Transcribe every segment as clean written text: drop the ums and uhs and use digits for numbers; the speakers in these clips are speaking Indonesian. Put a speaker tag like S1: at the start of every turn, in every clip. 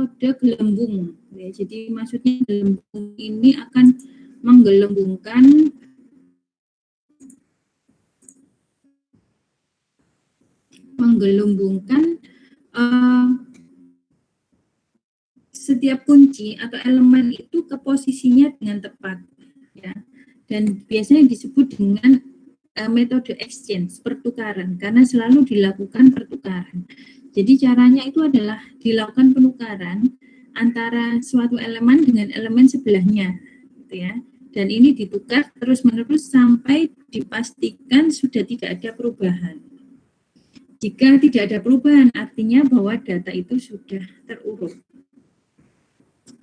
S1: metode gelembung. Ya, jadi maksudnya gelembung ini akan menggelembungkan setiap kunci atau elemen itu ke posisinya dengan tepat, ya. Dan biasanya disebut dengan metode exchange, pertukaran, karena selalu dilakukan pertukaran. Jadi caranya itu adalah dilakukan penukaran antara suatu elemen dengan elemen sebelahnya, gitu ya. Dan ini ditukar terus-menerus sampai dipastikan sudah tidak ada perubahan. Jika tidak ada perubahan, artinya bahwa data itu sudah terurut.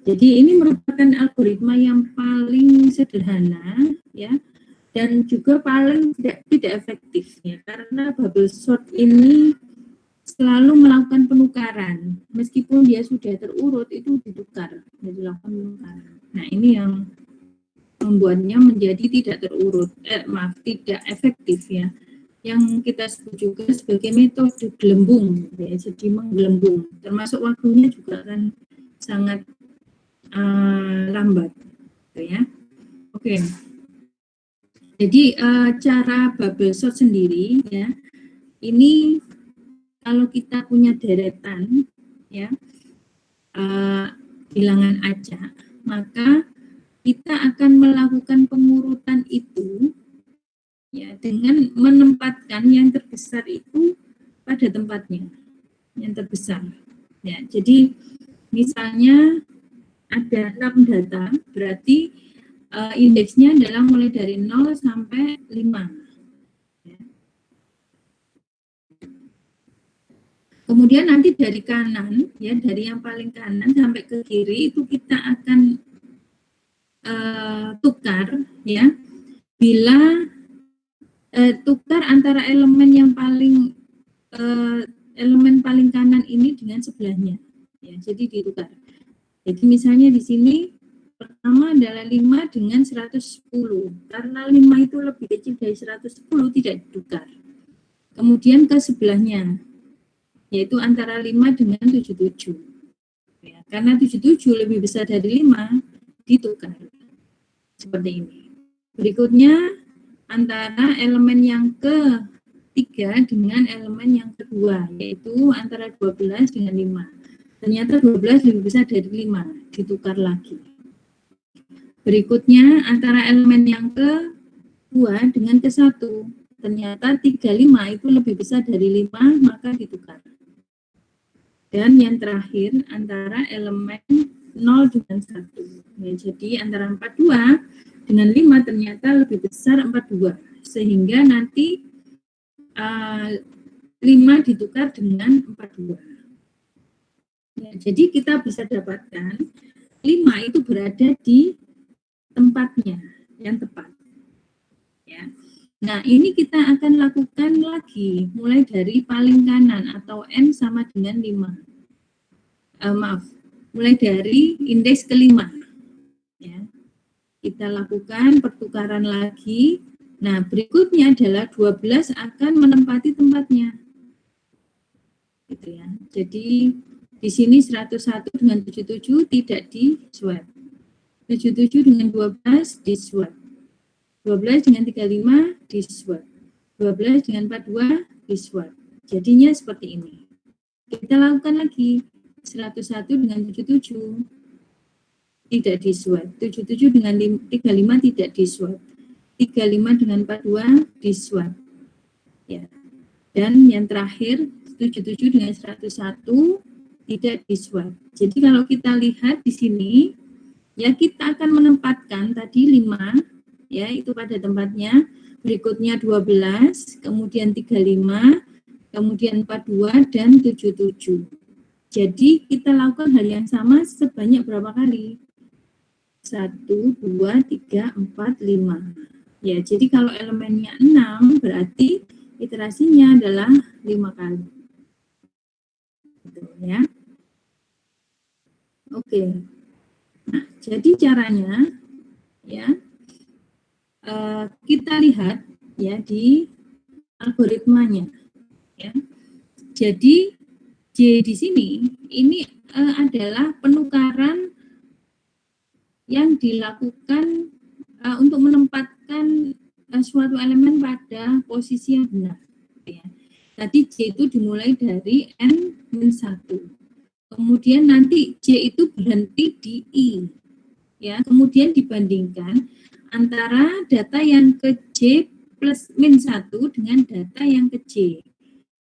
S1: Jadi ini merupakan algoritma yang paling sederhana, ya, dan juga paling tidak efektif, ya, karena bubble sort ini selalu melakukan penukaran, meskipun dia sudah terurut itu ditukar, dilakukan penukaran. Nah, ini yang membuatnya menjadi tidak terurut, tidak efektif, ya. Yang kita sebut juga sebagai metode gelembung, ya, jadi menggelembung, termasuk waktunya juga kan sangat lambat, gitu ya. Oke. Jadi cara bubble sort sendiri, ya, ini kalau kita punya deretan, ya, bilangan acak, maka kita akan melakukan pengurutan itu, ya, dengan menempatkan yang terbesar itu pada tempatnya, yang terbesar. Ya, jadi misalnya ada 6 data, berarti indeksnya adalah mulai dari 0 sampai 5. Ya. Kemudian nanti dari kanan, ya, dari yang paling kanan sampai ke kiri itu kita akan tukar, ya, bila tukar antara elemen yang paling elemen paling kanan ini dengan sebelahnya, ya, jadi ditukar. Jadi misalnya di sini pertama adalah 5 dengan 110. Karena 5 itu lebih kecil dari 110 tidak ditukar. Kemudian ke sebelahnya, yaitu antara 5 dengan 77. Ya, karena 77 lebih besar dari 5, ditukar. Seperti ini. Berikutnya antara elemen yang ketiga dengan elemen yang kedua, yaitu antara 12 dengan 5. Ternyata 12 lebih besar dari 5, ditukar lagi. Berikutnya antara elemen yang kedua dengan ke-1. Ternyata 35 itu lebih besar dari 5, maka ditukar. Dan yang terakhir antara elemen 0 dengan 1. Ya, jadi antara 42 dengan 5 ternyata lebih besar 42. Sehingga nanti 5 ditukar dengan 42. Ya, jadi kita bisa dapatkan 5 itu berada di tempatnya yang tepat. Ya. Nah, ini kita akan lakukan lagi mulai dari paling kanan atau N sama dengan 5. Mulai dari indeks kelima. Ya. Kita lakukan pertukaran lagi. Nah, berikutnya adalah 12 akan menempati tempatnya. Gitu ya. Jadi di sini 101 dengan 77 tidak di swap. 77 dengan 12 di swap. 12 dengan 35 di swap. 12 dengan 42 di swap. Jadinya seperti ini. Kita lakukan lagi. 101 dengan 77 tidak di swap. 77 dengan 35 tidak di swap. 35 dengan 42 di swap. Ya. Dan yang terakhir 77 dengan 101 tidak di swap. Jadi kalau kita lihat di sini, ya kita akan menempatkan tadi 5, ya itu pada tempatnya, berikutnya 12, kemudian 35, kemudian 42 dan 77. Jadi kita lakukan hal yang sama sebanyak berapa kali? 1, 2, 3, 4, 5. Ya, jadi kalau elemennya 6 berarti iterasinya adalah 5 kali. Gitu, ya. Oke. Nah, jadi caranya, ya, kita lihat ya di algoritmanya. Ya. Jadi J di sini ini adalah penukaran yang dilakukan untuk menempatkan suatu elemen pada posisi yang benar. Ya. Tadi J itu dimulai dari N-1. Kemudian nanti J itu berhenti di I. Ya, kemudian dibandingkan antara data yang ke J plus min 1 dengan data yang ke J.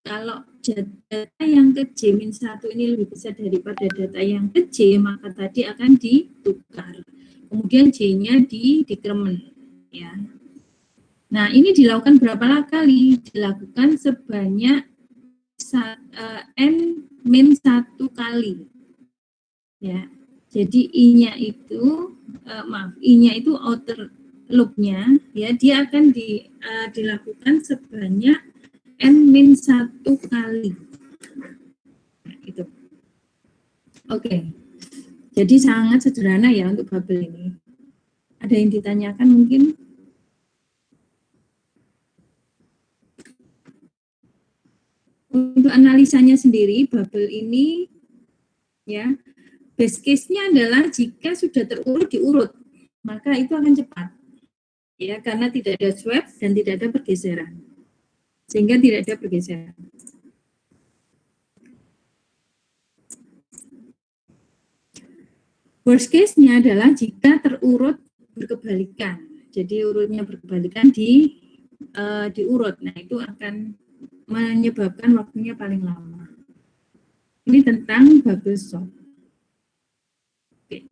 S1: Kalau data yang ke J-1 ini lebih besar daripada data yang ke J, maka tadi akan ditukar. Kemudian J-nya di decrement. Ya. Nah, ini dilakukan berapa kali? Dilakukan sebanyak N-1 kali. Ya. Jadi I-nya itu, I-nya itu outer loop-nya, ya, dia akan dilakukan sebanyak N-1 kali. Nah, itu. Oke. Jadi sangat sederhana ya untuk bubble ini. Ada yang ditanyakan mungkin? Untuk analisanya sendiri, bubble ini ya, base case-nya adalah jika sudah terurut diurut, maka itu akan cepat. Ya, karena tidak ada swap dan tidak ada pergeseran. Sehingga tidak ada pergeseran. Worst case-nya adalah jika terurut berkebalikan. Jadi urutnya berkebalikan diurut. Nah, itu akan menyebabkan waktunya paling lama. Ini tentang bubble sort. Oke.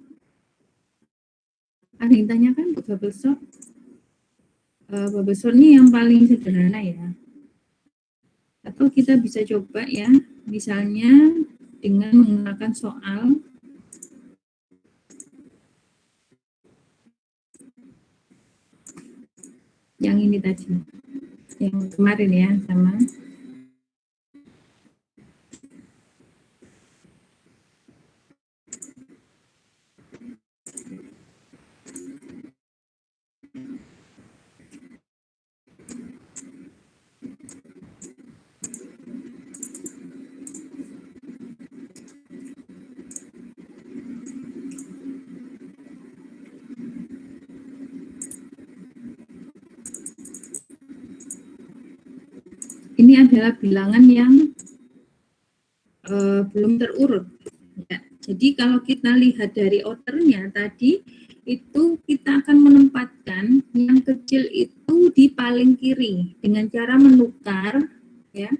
S1: Ada yang tanyakan untuk bubble sort? Bubble sort ini yang paling sederhana ya. Atau kita bisa coba ya, misalnya dengan menggunakan soal yang ini tadi, yang kemarin ya, sama. Ini adalah bilangan yang belum terurut. Ya. Jadi kalau kita lihat dari ordernya tadi, itu kita akan menempatkan yang kecil itu di paling kiri dengan cara menukar ya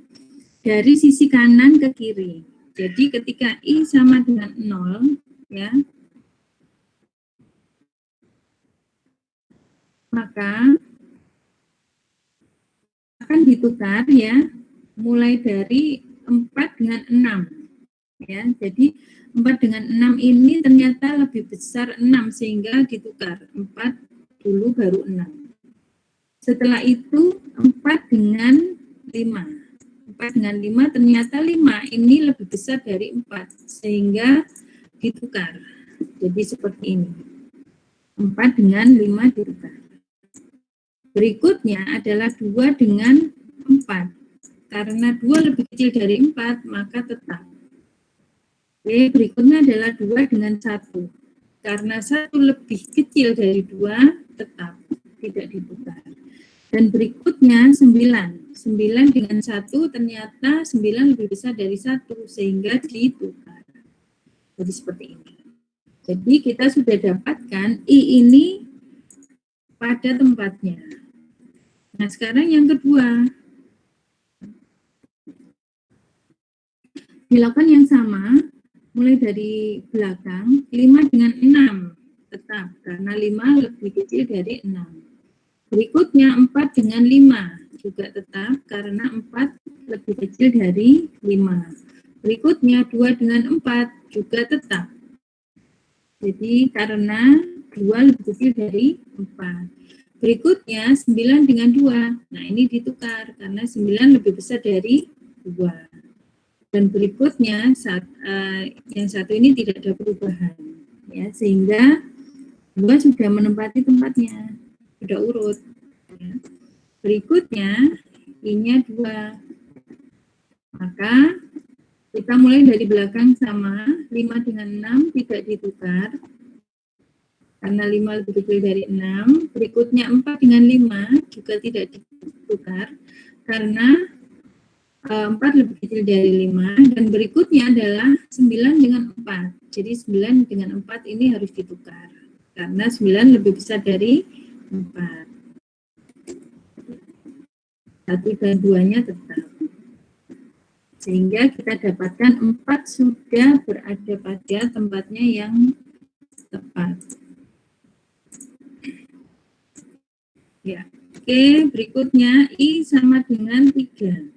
S1: dari sisi kanan ke kiri. Jadi ketika I sama dengan 0 ya, maka akan ditukar ya mulai dari 4 dengan 6 ya. Jadi 4 dengan 6 ini ternyata lebih besar 6 sehingga ditukar 4 dulu baru 6. Setelah itu 4 dengan 5. 4 dengan 5 ternyata 5 ini lebih besar dari 4 sehingga ditukar. Jadi seperti ini. 4 dengan 5 ditukar. Berikutnya adalah 2 dengan 4. Karena 2 lebih kecil dari 4, maka tetap. Oke, berikutnya adalah 2 dengan 1. Karena 1 lebih kecil dari 2, tetap. Tidak ditukar. Dan berikutnya 9. 9 dengan 1, ternyata 9 lebih besar dari 1, sehingga ditukar. Jadi seperti ini. Jadi kita sudah dapatkan I ini pada tempatnya. Nah, sekarang yang kedua. Dilakukan yang sama, mulai dari belakang, 5 dengan 6. Tetap, karena 5 lebih kecil dari 6. Berikutnya 4 dengan 5. Juga tetap, karena 4 lebih kecil dari 5. Berikutnya 2 dengan 4. Juga tetap. Jadi, karena 2 lebih kecil dari 4. Berikutnya 9 dengan 2. Nah, ini ditukar karena 9 lebih besar dari 2. Dan berikutnya yang satu ini tidak ada perubahan ya, sehingga 2 sudah menempati tempatnya, sudah urut ya. Berikutnya I-nya 2, maka Kita mulai dari belakang sama, 5 dengan 6 tidak ditukar, karena 5 lebih kecil dari 6. Berikutnya 4 dengan 5 juga tidak ditukar, karena 4 lebih kecil dari 5. Dan berikutnya adalah 9 dengan 4. Jadi 9 dengan 4 ini harus ditukar, karena 9 lebih besar dari 4. 1 dan 2-nya tetap. Sehingga kita dapatkan 4 sudah berada pada tempatnya yang tepat. Ya. Oke, berikutnya I sama dengan 3.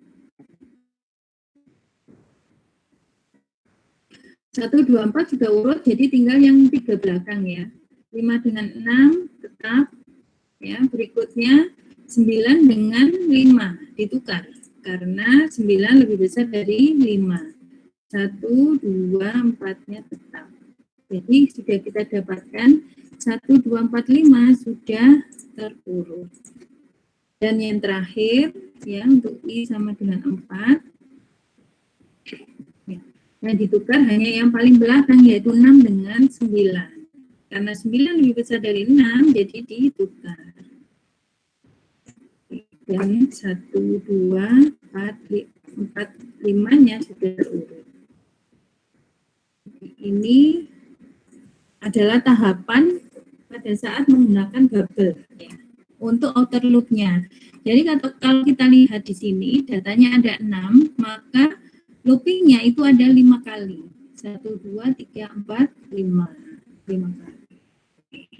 S1: 1, 2, 4 sudah urut, jadi tinggal yang 3 belakang ya. 5 dengan 6 tetap. Ya, berikutnya 9 dengan 5 ditukar. Karena 9 lebih besar dari 5. 1, 2, 4-nya tetap. Jadi sudah kita dapatkan 1, 2, 4, 5 sudah terurut. Dan yang terakhir ya untuk I sama dengan 4. Ya, yang ditukar hanya yang paling belakang yaitu 6 dengan 9. Karena 9 lebih besar dari 6 jadi ditukar. Dan 1, 2, 4, 5-nya sudah terurut. Ini adalah tahapan pada saat menggunakan bubble ya, untuk outer loop-nya. Jadi kalau kita lihat di sini datanya ada 6, maka looping-nya itu ada 5 kali. 1, 2, 3, 4, 5. 5 kali.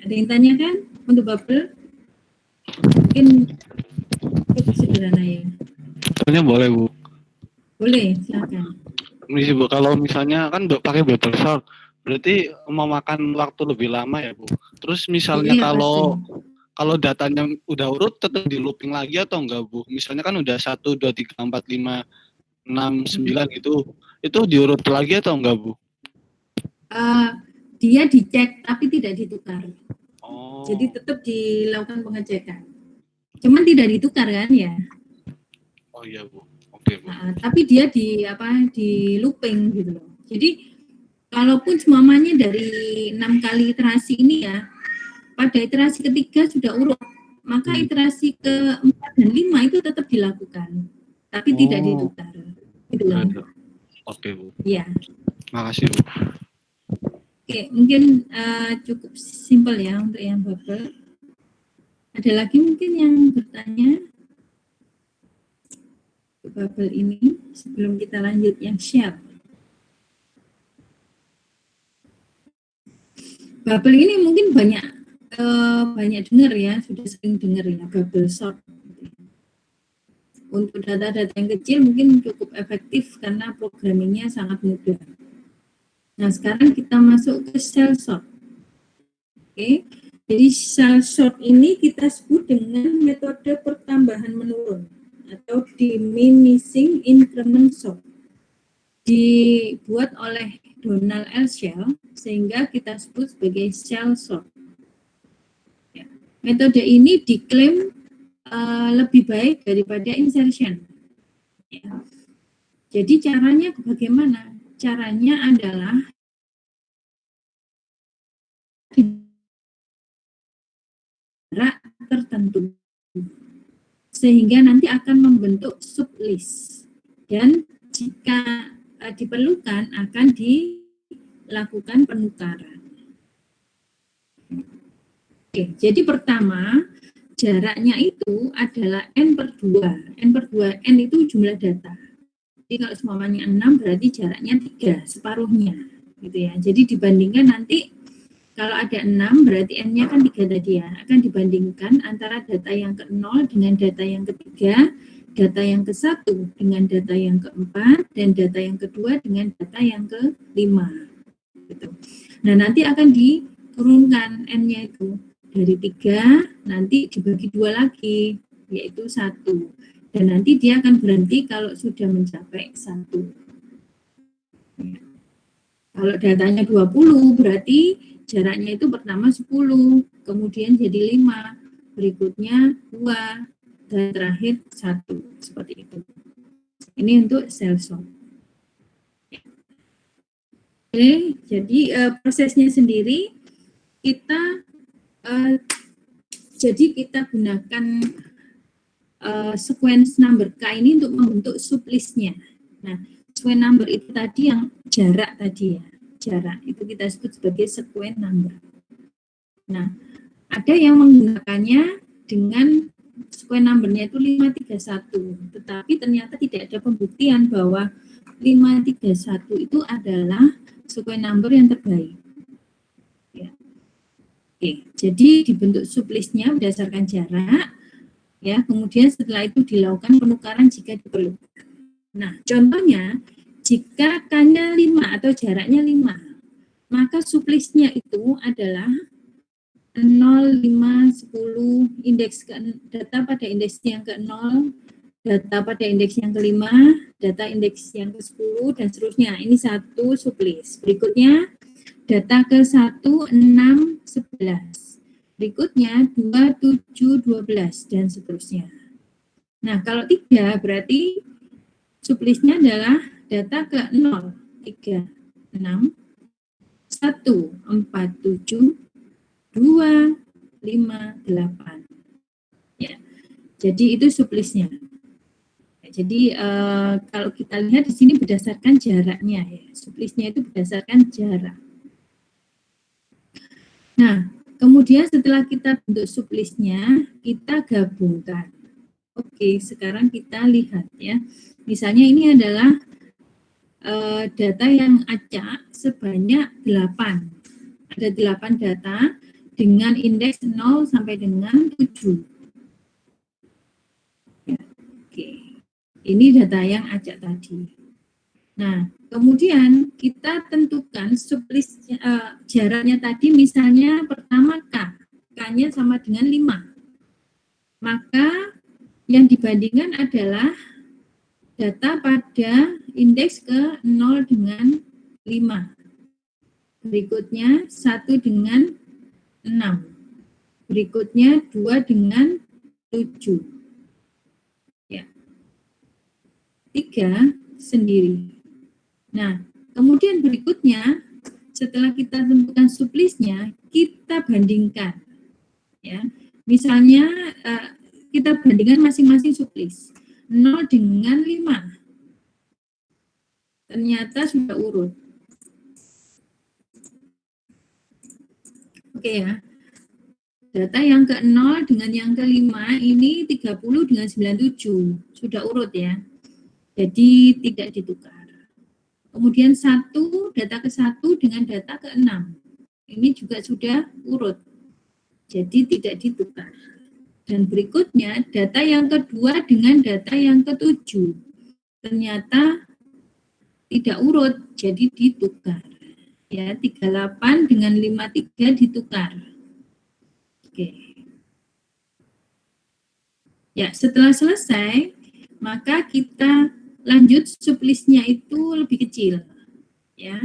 S1: Ada yang tanyakan untuk bubble? Mungkin cukup sederhana ya.
S2: Sebetulnya boleh, Bu.
S1: Boleh, silakan.
S2: Misi, Bu, kalau misalnya kan pakai bubble sort, berarti memakan waktu lebih lama ya, Bu. Terus misalnya
S1: Iya,
S2: kalau datanya udah urut tetap di looping lagi atau enggak, Bu? Misalnya kan udah 1, 2, 3, 4, 5, 6, 9 gitu. Itu diurut lagi atau enggak, Bu?
S1: Dia dicek tapi tidak ditukar.
S2: Oh.
S1: Jadi tetap dilakukan pengecekan. Cuman tidak ditukar kan ya?
S2: Oh iya, Bu. Oke, Bu.
S1: Nah, tapi dia di looping gitu loh. Jadi kalaupun semuanya dari 6 kali iterasi ini ya, pada iterasi ketiga sudah urut, maka iterasi ke-4 dan 5 itu tetap dilakukan, tapi tidak ditukar. Gitu loh.
S2: Oke, Bu.
S1: Iya.
S2: Makasih, Bu.
S1: Oke, mungkin cukup simpel ya untuk yang bubble. Ada lagi mungkin yang bertanya bubble ini sebelum kita lanjut yang share. Bubble ini mungkin banyak dengar ya, sudah sering dengar ya, bubble sort. Untuk data-data yang kecil mungkin cukup efektif karena programmingnya sangat mudah. Nah, sekarang kita masuk ke cell sort. Oke, jadi cell sort ini kita sebut dengan metode pertambahan menurun atau diminishing increment sort. Dibuat oleh Donald L. Shell sehingga kita sebut sebagai cell sort. Ya. Metode ini diklaim lebih baik daripada insertion. Ya. Jadi caranya bagaimana? Caranya adalah jarak tertentu sehingga nanti akan membentuk sublist dan jika diperlukan akan dilakukan penukaran. Oke, jadi pertama jaraknya itu adalah N/2. N/2 N itu jumlah data. Jadi kalau semuanya 6 berarti jaraknya 3, separuhnya. Gitu ya. Jadi dibandingkan nanti kalau ada 6 berarti N-nya kan 3 tadi ya. Akan dibandingkan antara data yang ke-0 dengan data yang ketiga, data yang ke-1 dengan data yang ke-4, dan data yang kedua dengan data yang ke-5. Gitu. Nah, nanti akan diturunkan N-nya itu. Dari 3 nanti dibagi 2 lagi, yaitu 1. Dan nanti dia akan berhenti kalau sudah mencapai 1. Kalau datanya 20 berarti jaraknya itu pertama 10, kemudian jadi 5, berikutnya 2, dan terakhir 1. Seperti itu. Ini untuk cell sort. Oke, jadi prosesnya sendiri kita gunakan sequence number K ini untuk membentuk sublistnya. Nah, sequence number itu tadi yang jarak tadi ya, jarak itu kita sebut sebagai sequence number. Nah, ada yang menggunakannya dengan sequence numbernya itu 531, tetapi ternyata tidak ada pembuktian bahwa 531 itu adalah sequence number yang terbaik. Ya. Oke, jadi dibentuk sublistnya berdasarkan jarak, ya. Kemudian setelah itu dilakukan penukaran jika diperlukan. Nah, contohnya jika K-nya 5 atau jaraknya 5, maka sublistnya itu adalah 0, 5, 10, indeks data pada indeks yang ke-0, data pada indeks yang ke-5, data indeks yang ke-10, dan seterusnya. Ini satu sublist. Berikutnya, data ke-1, 6, 11. Berikutnya, 2, 7, 12, dan seterusnya. Nah, kalau 3 berarti sublistnya adalah data ke-0, 3, 6, 1, 4, 7, 2, 5, 8. Ya. Jadi itu sublistnya. Jadi kalau kita lihat di sini berdasarkan jaraknya ya. Sublistnya itu berdasarkan jarak. Nah, kemudian setelah kita bentuk sublistnya, kita gabungkan. Oke, sekarang kita lihat ya. Misalnya ini adalah data yang acak sebanyak 8. Ada 8 data dengan indeks 0 sampai dengan 7. Ya, oke. Ini data yang acak tadi. Nah, kemudian kita tentukan sublist jaraknya tadi, misalnya pertama K. K-nya sama dengan 5. Maka yang dibandingkan adalah data pada indeks ke 0 dengan 5. Berikutnya 1 dengan 6. Berikutnya 2 dengan 7. Ya. 3 sendiri. Nah, kemudian berikutnya setelah kita tentukan sublistnya, kita bandingkan. Ya. Misalnya kita bandingkan masing-masing sublist. 0 dengan 5. Ternyata sudah urut. Oke ya. Data yang ke-0 dengan yang ke-5 ini 30 dengan 97. Sudah urut ya. Jadi tidak ditukar. Kemudian data ke-1 dengan data ke-6. Ini juga sudah urut. Jadi tidak ditukar. Dan berikutnya data yang kedua dengan data yang ke-7. Ternyata tidak urut, jadi ditukar. Ya, 38 dengan 53 ditukar. Oke. Ya, setelah selesai, maka kita lanjut sublistnya itu lebih kecil. Ya.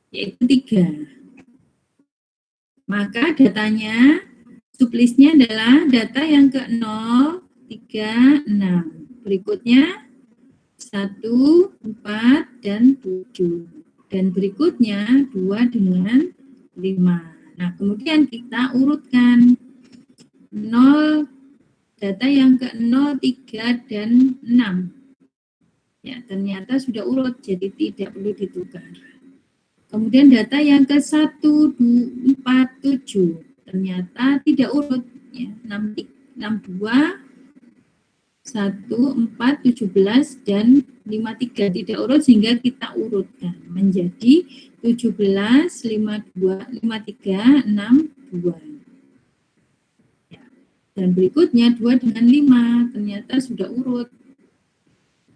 S1: Yaitu 3. Maka datanya, sublistnya adalah data yang ke-0, 3, 6. Berikutnya 1, 4, dan 7. Dan berikutnya 2 dengan 5. Nah, kemudian kita urutkan 0, data yang ke-0, 3, dan 6. Ya, ternyata sudah urut, jadi tidak perlu ditukar. Kemudian data yang ke-1, 2, 4, 7. Ternyata tidak urut. Ya, 62, 1, 4, 17, dan 53 tidak urut, sehingga kita urutkan menjadi 17, 52, 53, 6, 2. Ya. Dan berikutnya 2 dengan 5 ternyata sudah urut,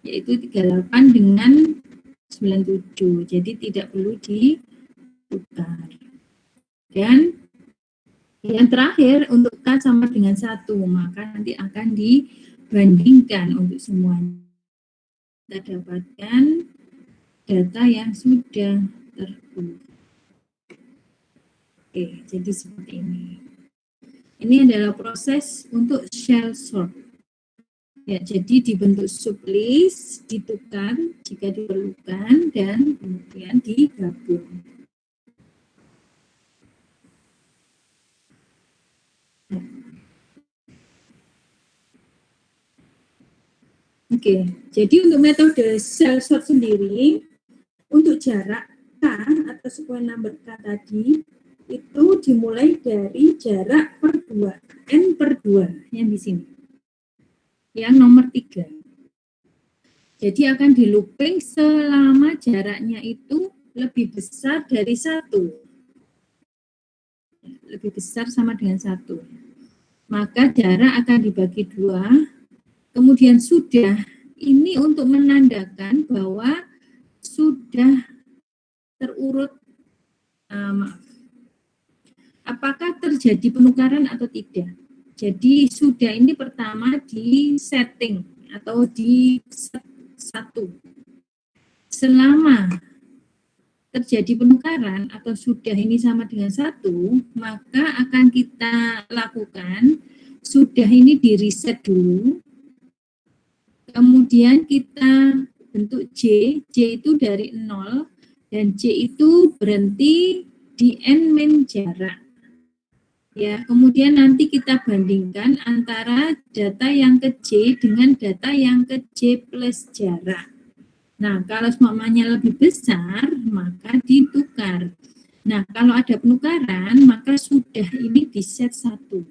S1: yaitu 38 dengan 97. Jadi tidak perlu ditukar. Dan yang terakhir untuk K sama dengan 1, maka nanti akan dibandingkan untuk semuanya. Kita dapatkan data yang sudah terurut. Oke, jadi seperti ini. Ini adalah proses untuk shell sort. Ya, jadi dibentuk sublist, ditukar jika diperlukan, dan kemudian digabung. Oke, jadi untuk metode cell sort sendiri, untuk jarak K atau square number K tadi, itu dimulai dari jarak per 2, N per 2, yang di sini. Yang nomor 3. Jadi akan di looping selama jaraknya itu lebih besar dari 1. Lebih besar sama dengan 1. Maka jarak akan dibagi 2. Kemudian sudah, ini untuk menandakan bahwa sudah terurut, apakah terjadi penukaran atau tidak. Jadi sudah ini pertama di setting atau di set 1. Selama terjadi penukaran atau sudah ini sama dengan 1, maka akan kita lakukan sudah ini di reset dulu. Kemudian kita bentuk J itu dari 0, dan J itu berhenti di N min jarak. Ya, kemudian nanti kita bandingkan antara data yang ke J dengan data yang ke J plus jarak. Nah, kalau semuanya lebih besar, maka ditukar. Nah, kalau ada penukaran, maka sudah ini di set 1.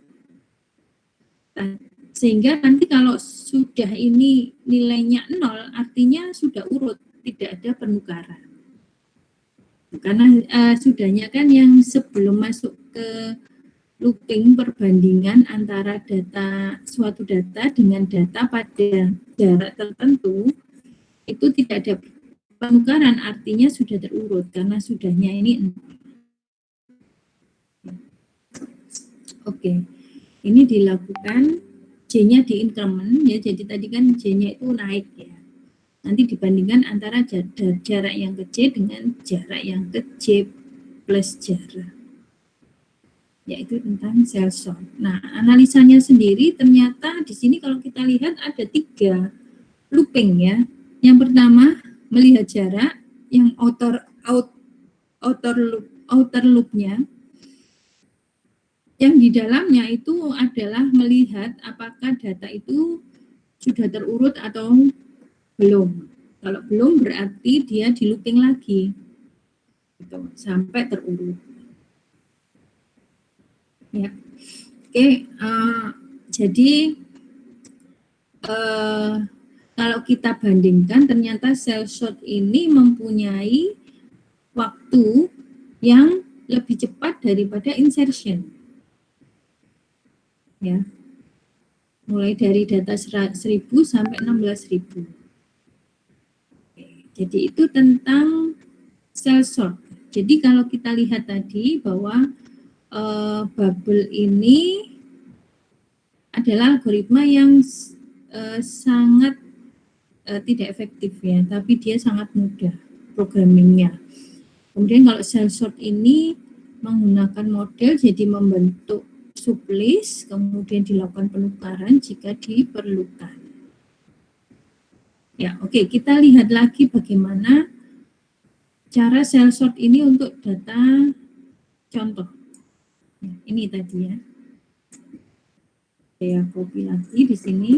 S1: Sehingga nanti kalau sudah ini nilainya 0, artinya sudah urut, tidak ada penukaran. Karena sudahnya kan yang sebelum masuk ke looping perbandingan antara suatu data dengan data pada jarak tertentu, itu tidak ada penukaran, artinya sudah terurut karena sudahnya ini 0. Oke, ini dilakukan J-nya di increment ya, jadi tadi kan J-nya itu naik ya. Nanti dibandingkan antara jarak yang ke J dengan jarak yang ke J plus jarak, yaitu tentang cell sort. Nah, analisanya sendiri ternyata di sini kalau kita lihat ada 3 looping ya. Yang pertama melihat jarak yang outer loop-nya. Yang di dalamnya itu adalah melihat apakah data itu sudah terurut atau belum. Kalau belum berarti dia di looping lagi gitu, sampai terurut. Ya, oke. Jadi kalau kita bandingkan, ternyata cell sort ini mempunyai waktu yang lebih cepat daripada insertion. Ya, mulai dari data 1000 sampai 16.000. Jadi itu tentang cell sort. Jadi kalau kita lihat tadi bahwa bubble ini adalah algoritma yang sangat tidak efektif ya, tapi dia sangat mudah programmingnya. Kemudian kalau cell sort ini menggunakan model, jadi membentuk sublist, kemudian dilakukan penukaran jika diperlukan. Ya, oke, kita lihat lagi bagaimana cara cell sort ini untuk data contoh. Ya, ini tadi ya. Saya copy lagi di sini.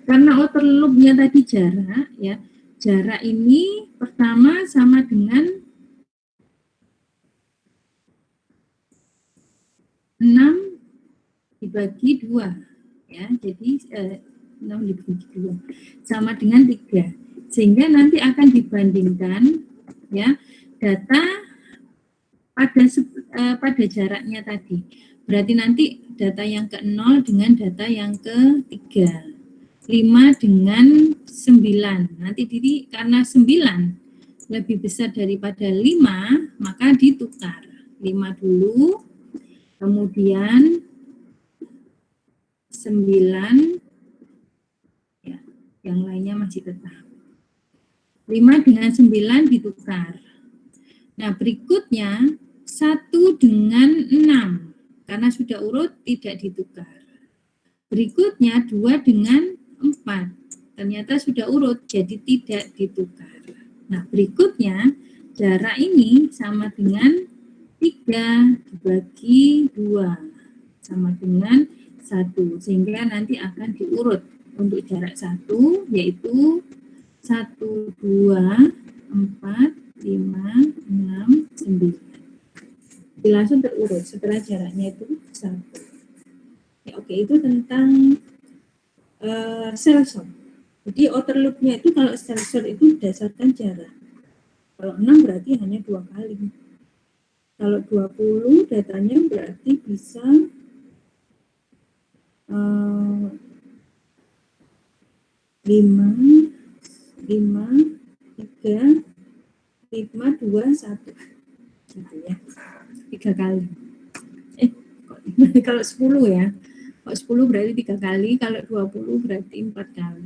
S1: Karena outer loop-nya tadi jarak, ya, jarak ini pertama sama dengan 6 dibagi 2, ya, jadi 6 dibagi 2 sama dengan 3, sehingga nanti akan dibandingkan ya data pada jaraknya tadi. Berarti nanti data yang ke 0 dengan data yang ke 3. 5 dengan 9. Nanti karena 9 lebih besar daripada 5, maka ditukar. 5 dulu, kemudian 9, ya, yang lainnya masih tetap. 5 dengan 9 ditukar. Nah, berikutnya 1 dengan 6, karena sudah urut tidak ditukar. Berikutnya 2 dengan 4. Ternyata sudah urut, jadi tidak ditukar. Nah, berikutnya jarak ini sama dengan 3 dibagi 2 sama dengan 1, sehingga nanti akan diurut untuk jarak 1 yaitu 1, 2, 4, 5, 6, 9. Langsung terurut setelah jaraknya itu 1. Ya, oke, itu tentang cell sort. Jadi outer loop-nya itu kalau cell sort itu berdasarkan jarak. Kalau 6 berarti hanya 2 kali. Kalau 20 datanya berarti bisa 5, 5, 3, 5, 2, 1. Gitu ya. 3 kali. Kalau 10 ya. Kalau 10 berarti 3 kali, kalau 20 berarti 4 kali.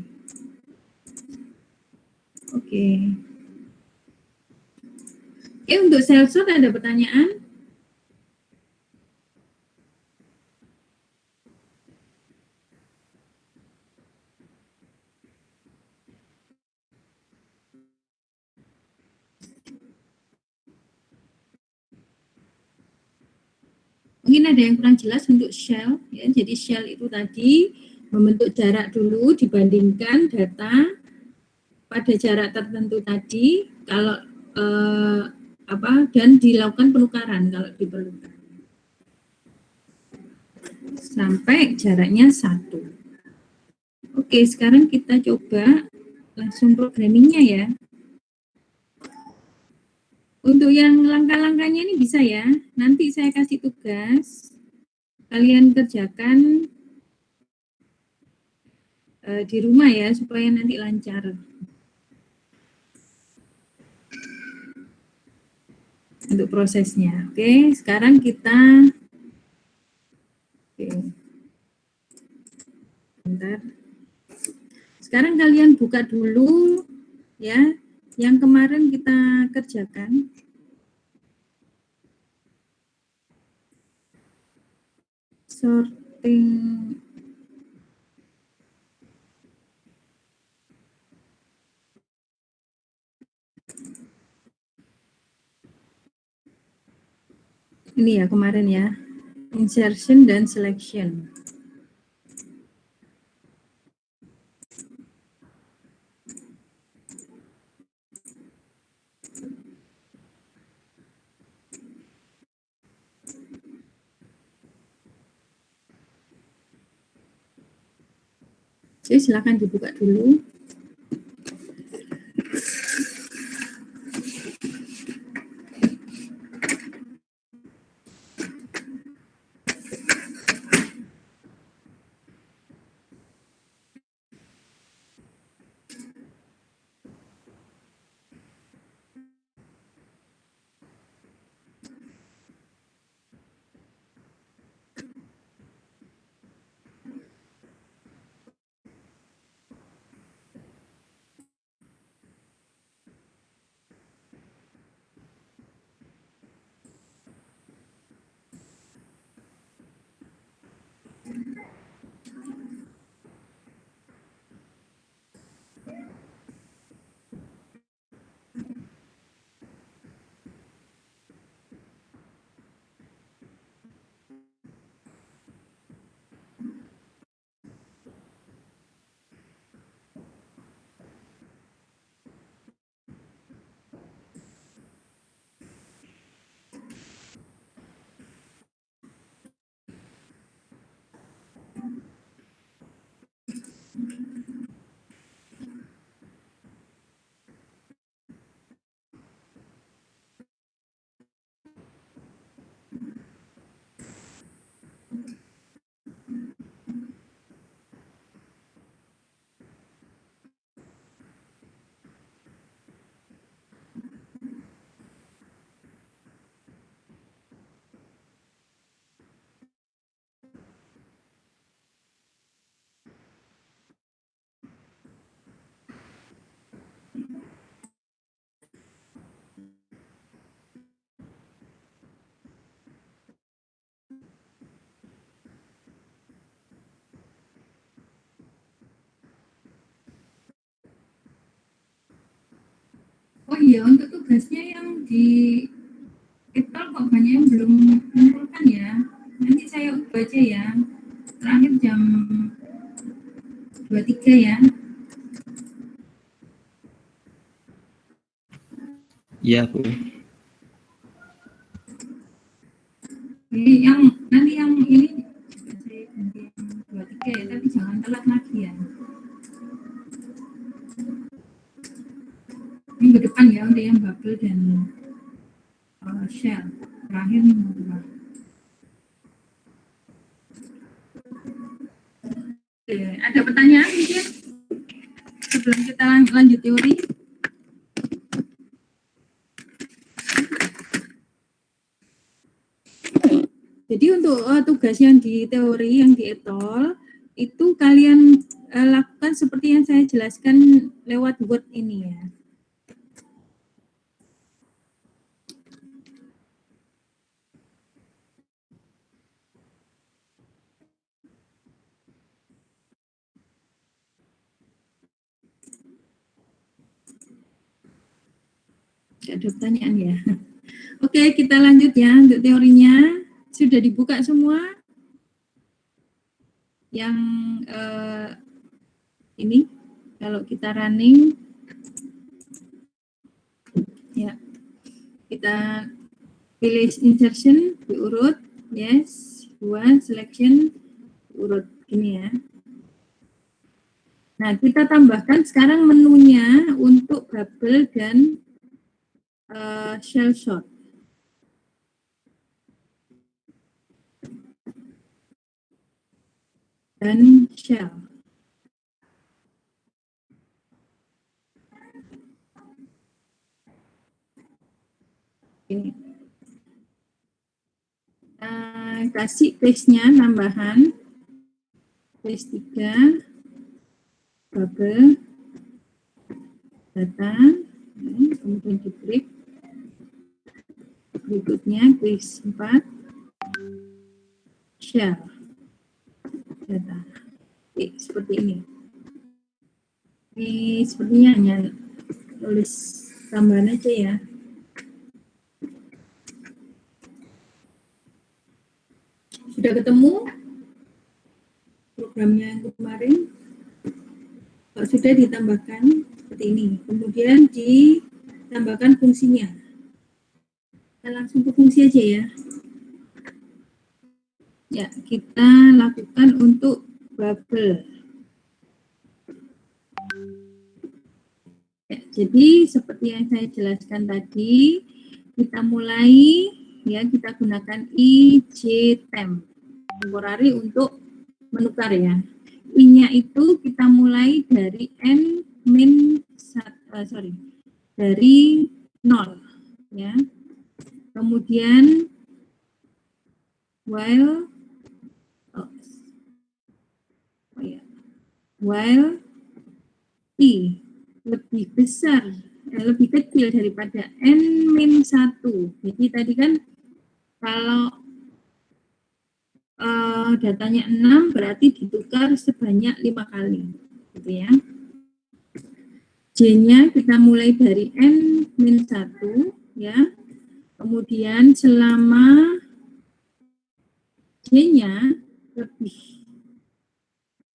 S1: Oke. Oke, untuk cell sort ada pertanyaan? Mungkin ada yang kurang jelas untuk shell, ya. Jadi shell itu tadi membentuk jarak dulu dibandingkan data pada jarak tertentu tadi, kalau dan dilakukan penukaran kalau diperlukan sampai jaraknya 1. Oke, sekarang kita coba langsung programmingnya ya. Untuk yang langkah-langkahnya ini bisa ya. Nanti saya kasih tugas, kalian kerjakan di rumah ya, supaya nanti lancar untuk prosesnya. Oke, sekarang kita bentar. Sekarang kalian buka dulu ya, yang kemarin kita kerjakan. Sorting ini ya kemarin ya, insertion dan selection. Oke, silakan dibuka dulu. Oh iya, untuk tugasnya yang di Ipal kok banyak yang belum mengumpulkan ya. Nanti saya baca ya. Terakhir jam 23 ya.
S3: Iya, Bu.
S1: Jadi yang nanti yang ini saya ganti yang 23 ya, tapi jangan telat lagi ya. Minggu depan ya untuk yang bubble dan shell. Terakhir minggu depan. Oke, ada pertanyaan mungkin sebelum kita lanjut teori? Jadi untuk tugas yang di teori, yang di etol, itu kalian lakukan seperti yang saya jelaskan lewat Word ini ya. Ada pertanyaan ya? Oke, kita lanjut ya untuk teorinya. Sudah dibuka semua? Yang ini, kalau kita running, ya, kita pilih insertion, diurut, yes, 2, selection, urut, ini ya. Nah, kita tambahkan sekarang menunya untuk bubble dan shell shot. Dan shell. Ini. Kasih case-nya tambahan. Case 3. Bubble. Data. Kemudian di break. Berikutnya case 4. Shell. Data. Oke, seperti ini. Ini sepertinya hanya tulis tambahan aja ya. Sudah ketemu programnya yang kemarin? Kalau sudah ditambahkan seperti ini. Kemudian ditambahkan fungsinya. Kita langsung ke fungsi aja ya. Ya, kita lakukan untuk bubble. Ya, jadi seperti yang saya jelaskan tadi, kita mulai ya, kita gunakan IJTemp temporary untuk menukar ya. I-nya itu kita mulai dari dari 0 ya. Kemudian while I lebih besar, lebih kecil daripada N-1. Jadi tadi kan kalau datanya 6 berarti ditukar sebanyak 5 kali. Gitu ya. J-nya kita mulai dari N-1 ya. Kemudian selama J-nya lebih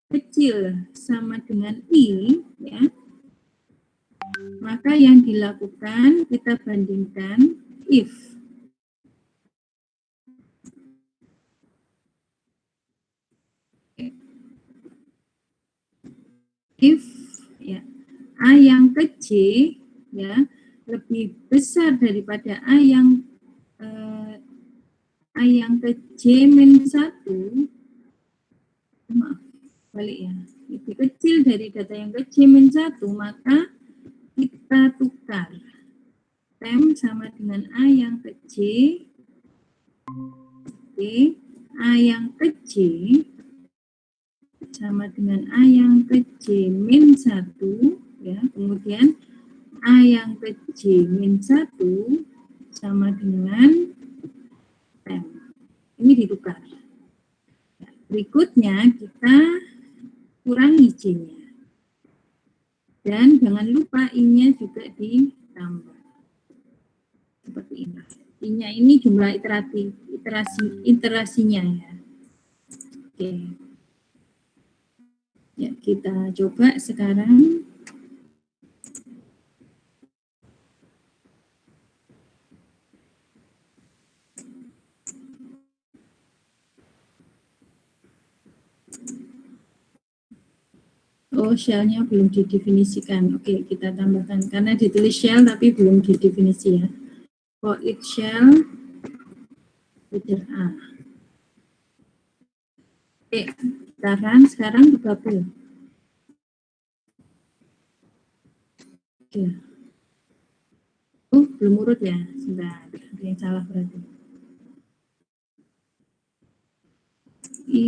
S1: kecil sama dengan I ya, maka yang dilakukan kita bandingkan if ya A yang ke J ya lebih besar daripada A yang ke J-1, maaf balik ya, lebih kecil dari data yang ke J-1, maka kita tukar temp sama dengan A yang ke J, oke, A yang ke J sama dengan A yang ke J-1 ya, kemudian A yang ke J-1 sama dengan temp. Ini ditukar. Ya, berikutnya kita kurangi J-nya. Dan jangan lupa I-nya juga ditambah seperti ini. I-nya ini jumlah iterasinya ya. Oke. Ya, kita coba sekarang. Oh, shell-nya belum didefinisikan. Oke, kita tambahkan. Karena ditulis shell tapi belum didefinisi ya. For each shell, leader A. Oke, sekarang ke bubble. Oke. Oh, belum urut ya. Sebentar, ada yang salah berarti. I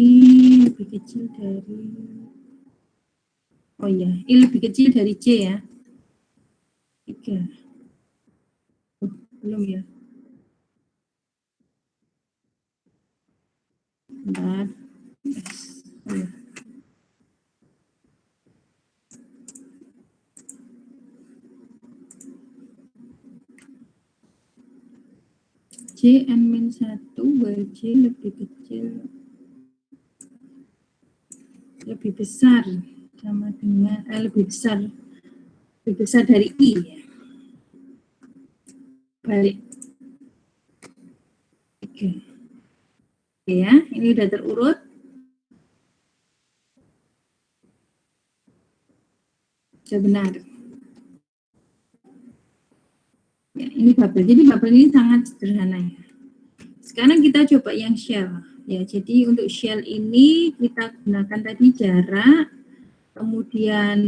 S1: lebih kecil dari... Oh iya, I lebih kecil dari C ya. 3. Oh, belum ya. Bentar. Oh, ya. J N-1 while J lebih besar sama dengan lebih besar dari I ya. Balik. Oke. Oke ya, ini udah terurut. Sudah benar. Ya, ini bubble. Jadi bubble ini sangat sederhana ya. Sekarang kita coba yang shell. Ya, jadi untuk shell ini kita gunakan tadi jarak, kemudian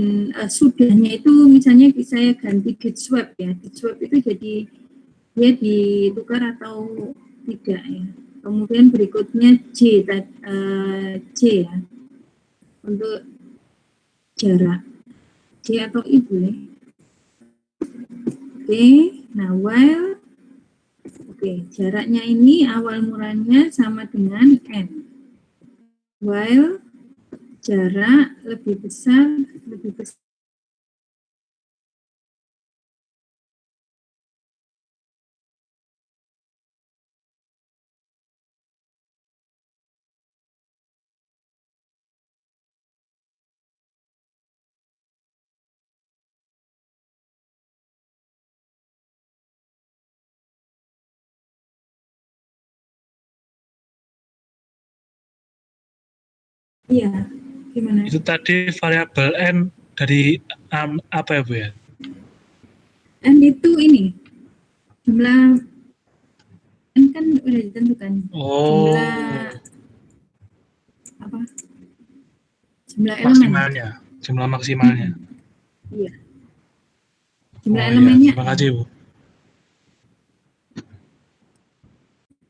S1: sudahnya itu misalnya saya ganti git swap ya. Git swap itu jadi dia ditukar atau tidak ya. Kemudian berikutnya J ya untuk jarak J atau I boleh. Oke, nah while jaraknya ini awal mulanya sama dengan N. While jarak lebih besar. Iya, gimana?
S3: Itu tadi variabel N dari apa ya Bu ya?
S1: N itu ini jumlah N kan udah ditentukan.
S3: Oh. Jumlah
S1: elemen.
S3: Jumlah maksimalnya.
S1: Iya. Jumlah
S3: Oh,
S1: elemennya.
S3: iya. Terima kasih Bu.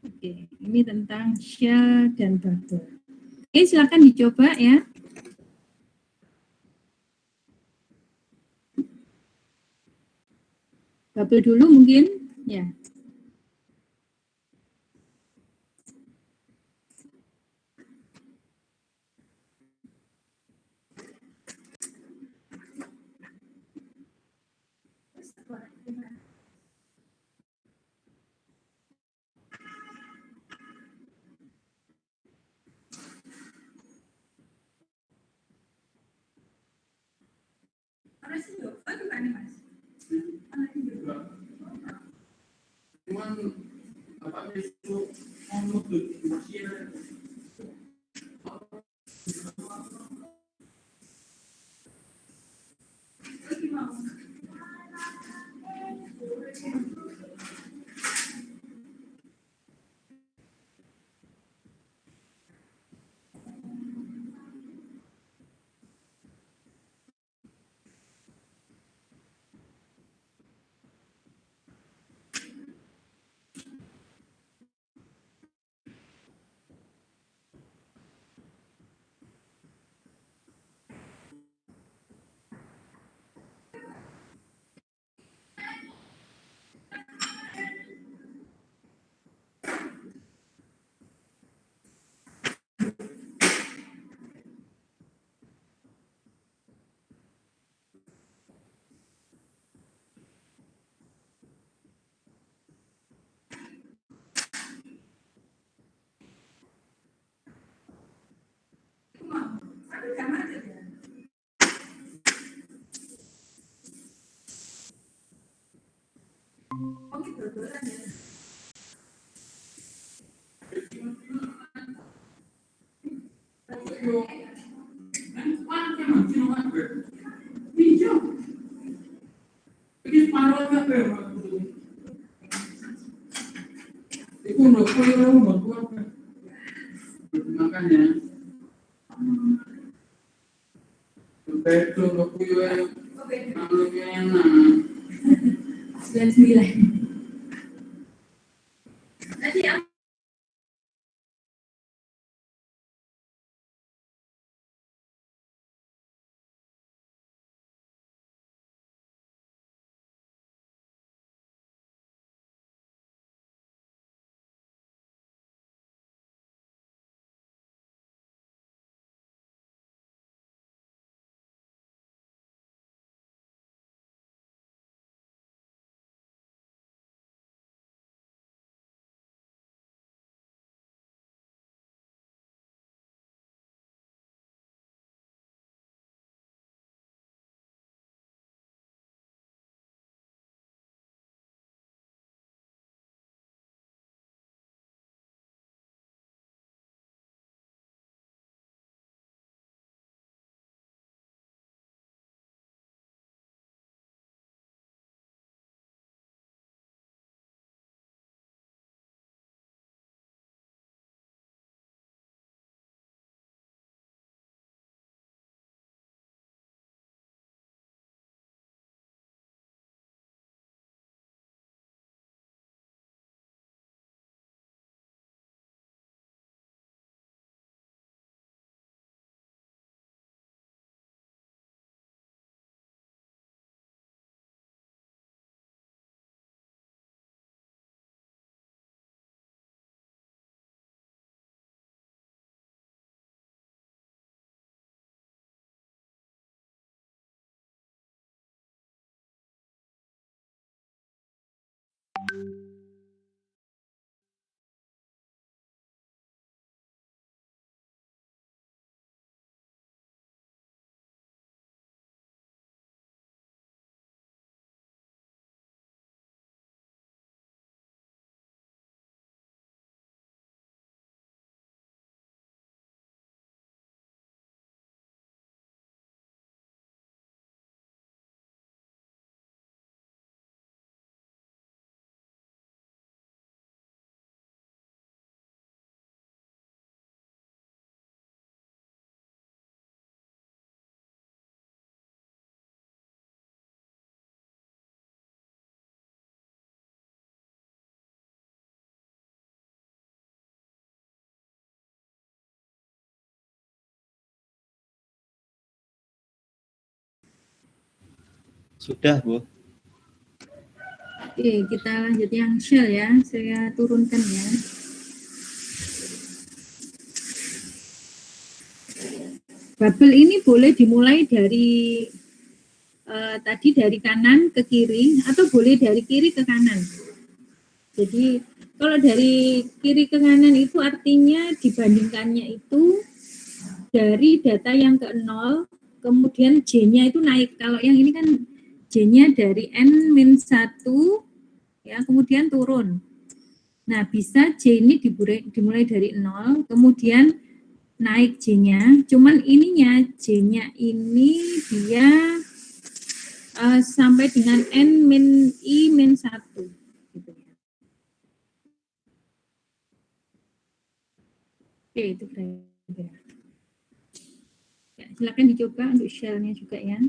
S1: Oke, ini tentang shell dan bubble. Oke, silakan dicoba ya. Bubble dulu mungkin, ya.
S4: Itu udah kuliah bantu apa? Makanya betul udah kuliah namanya enak.
S1: 99. Tadi apa?
S5: Sudah, Bu.
S1: Oke, kita lanjut yang shell ya. Saya turunkan ya. Bubble ini boleh dimulai dari tadi dari kanan ke kiri atau boleh dari kiri ke kanan. Jadi kalau dari kiri ke kanan itu artinya dibandingkannya itu dari data yang ke 0, kemudian J-nya itu naik. Kalau yang ini kan J-nya dari N-1, ya, kemudian turun. Nah, bisa J ini dimulai dari 0, kemudian naik J-nya. Cuman ininya, J-nya ini dia sampai dengan N-I-1. Gitu ya. Oke, itu kira-kira. Ya, silakan dicoba untuk shell-nya juga ya.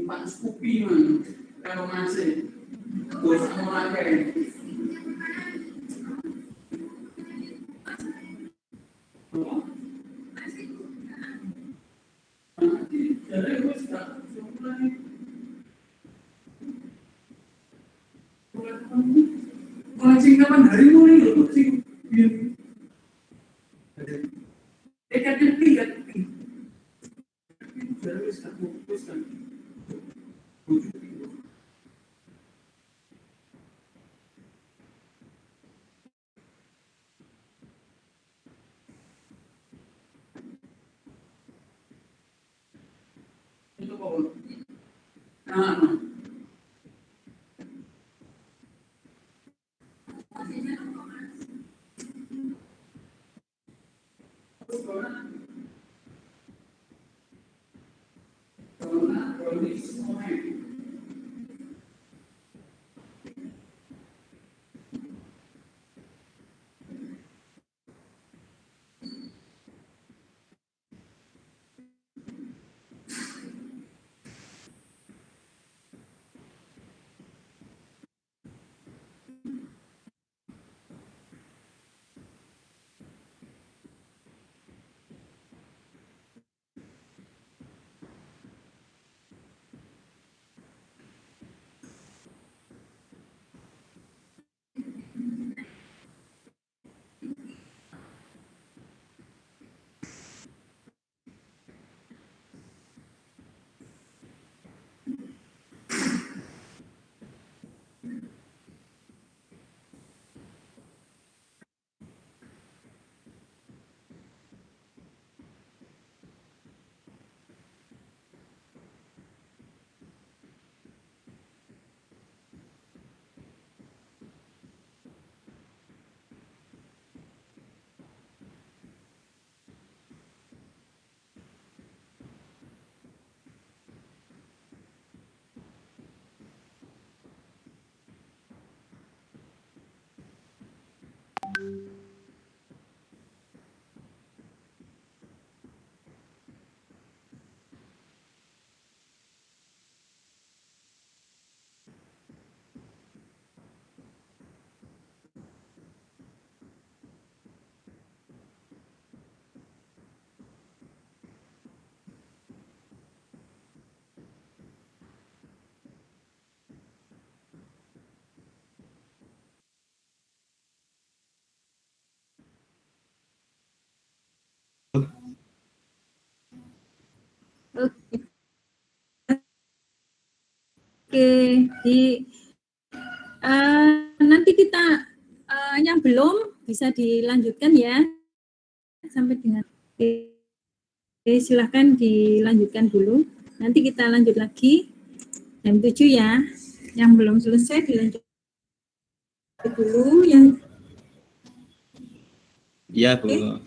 S4: Pak Scoopy man, kalau masih bos orang kayak jadi bos tak mulai mancing kapan hari mulai loh mancing dekat dekat jadi bos tak bos kan itu apa? Nah,
S1: Oke, nanti kita yang belum bisa dilanjutkan ya sampai dengan silahkan dilanjutkan dulu. Nanti kita lanjut lagi jam 7 ya. Yang belum selesai dilanjut dulu yang
S5: Iya, Bu.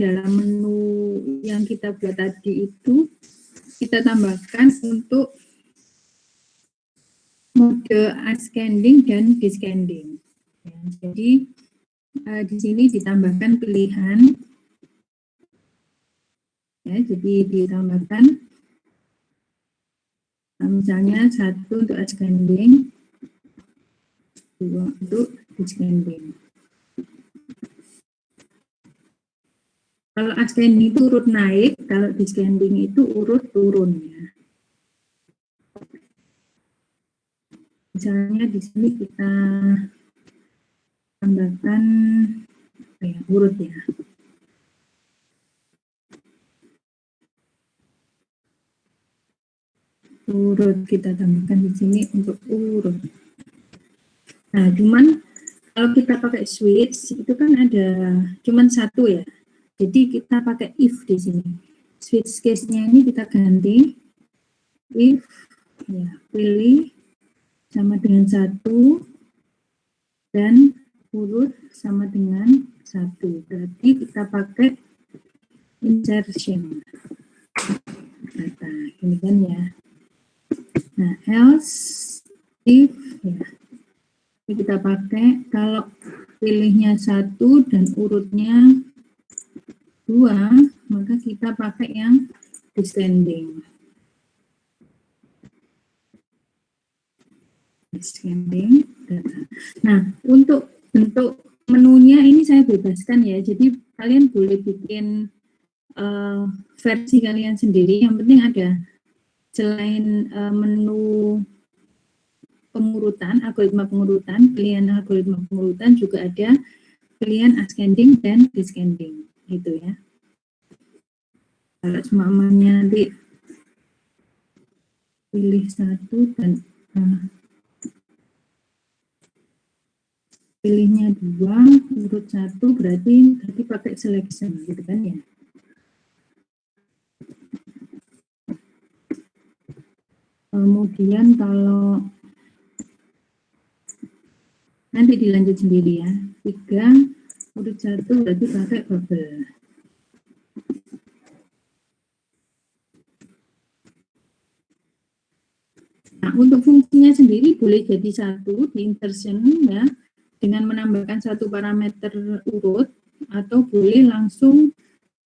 S1: dalam menu yang kita buat tadi itu kita tambahkan untuk mode ascending dan descending. Ya, jadi di sini ditambahkan pilihan, ya, jadi ditambahkan misalnya 1 untuk ascending, 2 untuk descending. Kalau ascending itu urut naik, kalau descending itu urut turun, ya. Misalnya di sini kita tambahkan urut, ya. Urut kita tambahkan di sini untuk urut. Nah, cuman kalau kita pakai switch itu kan ada cuman satu, ya. Jadi kita pakai if di sini. Switch case-nya ini kita ganti if, ya, pilih sama dengan 1 dan urut sama dengan 1. Berarti kita pakai insertion data. Ini kan, ya. Nah, else if, ya. Ini kita pakai kalau pilihnya 1 dan urutnya 2, maka kita pakai yang descending. Descending data. Nah, untuk bentuk menunya ini saya bebaskan, ya. Jadi kalian boleh bikin versi kalian sendiri. Yang penting ada selain menu pengurutan, algoritma pengurutan, pilihan algoritma pengurutan juga ada pilihan ascending dan descending, gitu, ya. Kalau semuanya nanti pilih 1 dan pilihnya 2, urut 1, berarti pakai selection, gitu kan, ya. Kemudian kalau nanti dilanjut sendiri, ya. 3, urut 1 berarti pakai bubble. Nah, untuk fungsinya sendiri boleh jadi 1 di insertion, ya, dengan menambahkan 1 parameter urut, atau boleh langsung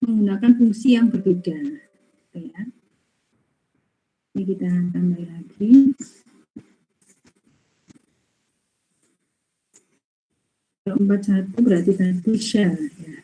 S1: menggunakan fungsi yang berbeda, ya. Ini kita tambah lagi. Kalau 41 berarti tadi shell, ya.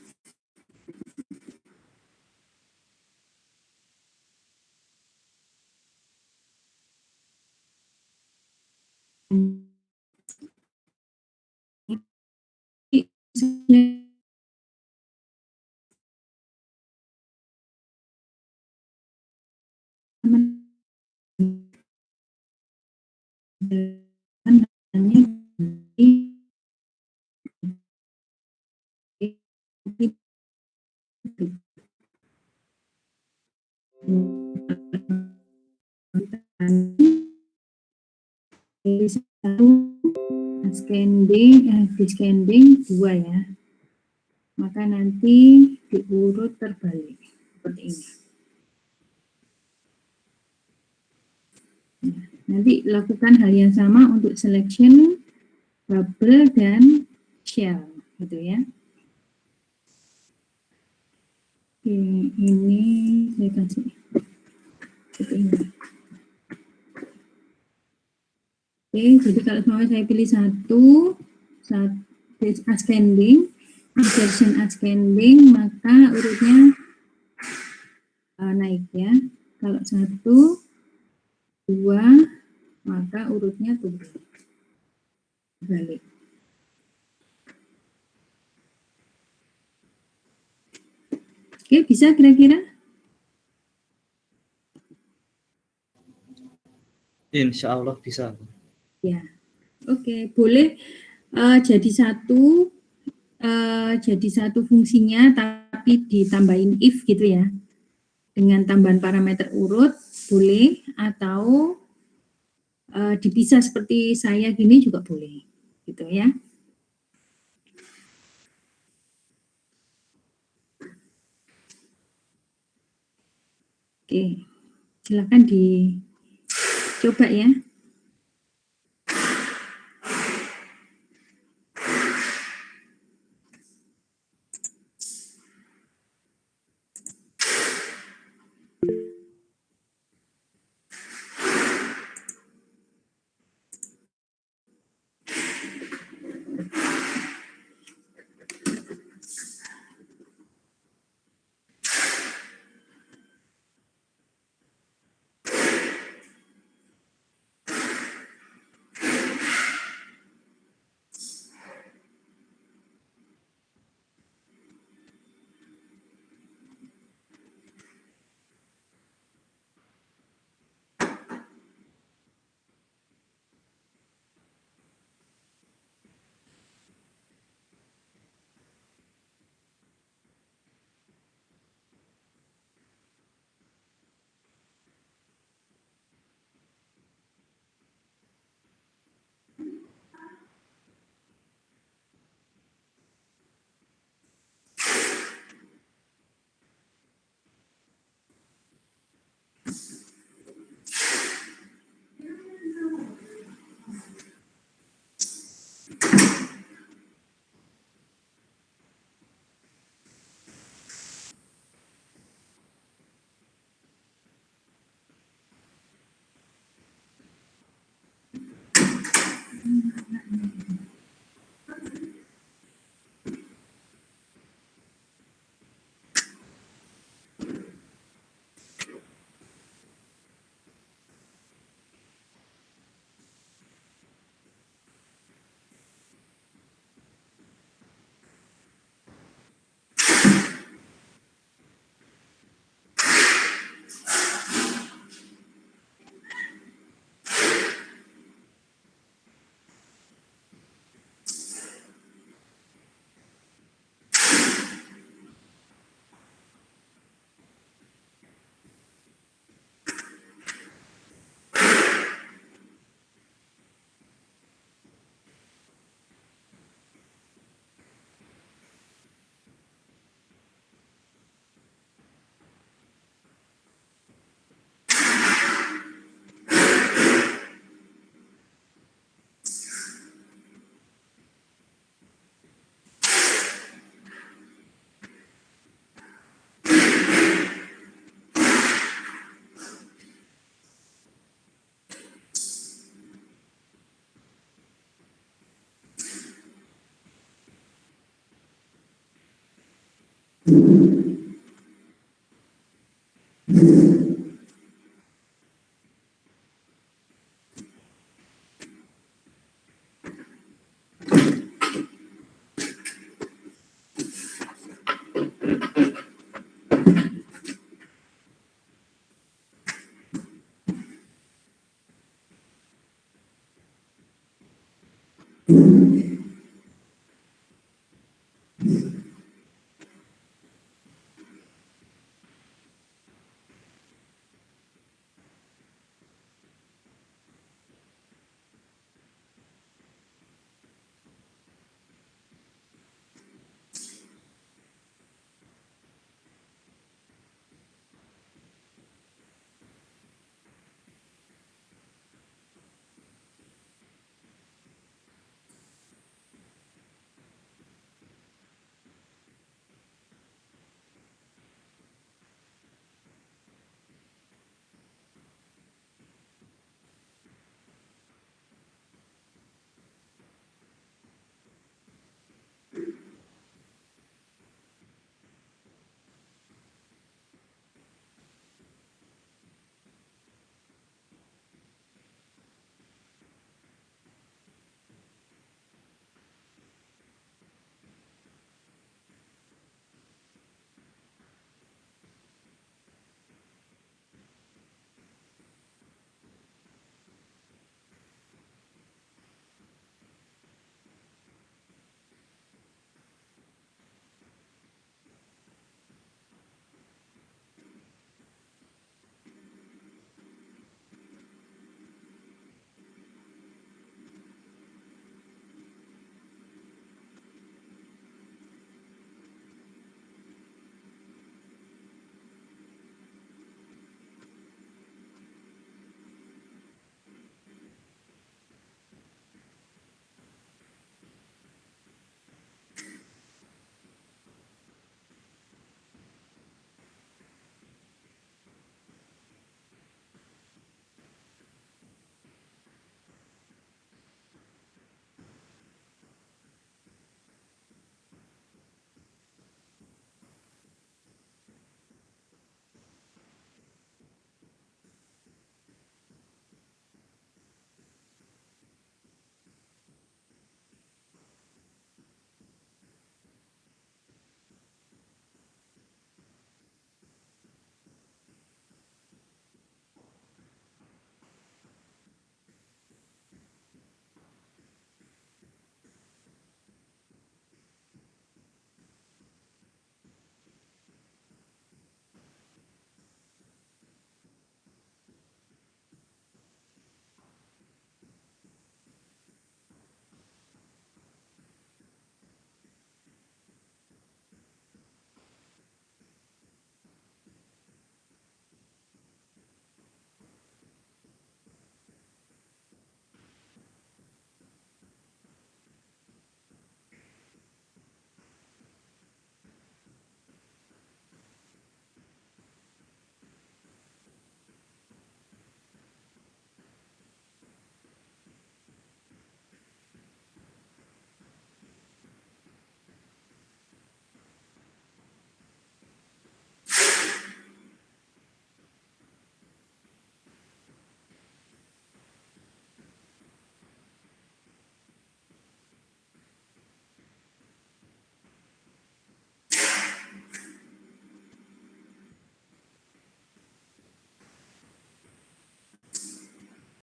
S1: Descending 2, ya. Maka nanti diurut terbalik seperti ini. Nah, nanti lakukan hal yang sama untuk selection, bubble, dan shell, gitu, ya. Oke, ini saya kasih seperti ini. Oke, jadi kalau mau saya pilih 1 ascending, insertion ascending, maka urutnya naik, ya. Kalau 1, 2, maka urutnya turun. Balik. Oke, bisa kira-kira?
S5: Insya Allah bisa.
S1: Ya, oke, boleh jadi satu fungsinya, tapi ditambahin if, gitu, ya, dengan tambahan parameter urut, boleh, atau dipisah seperti saya gini juga boleh, gitu, ya. Oke, silakan dicoba ya.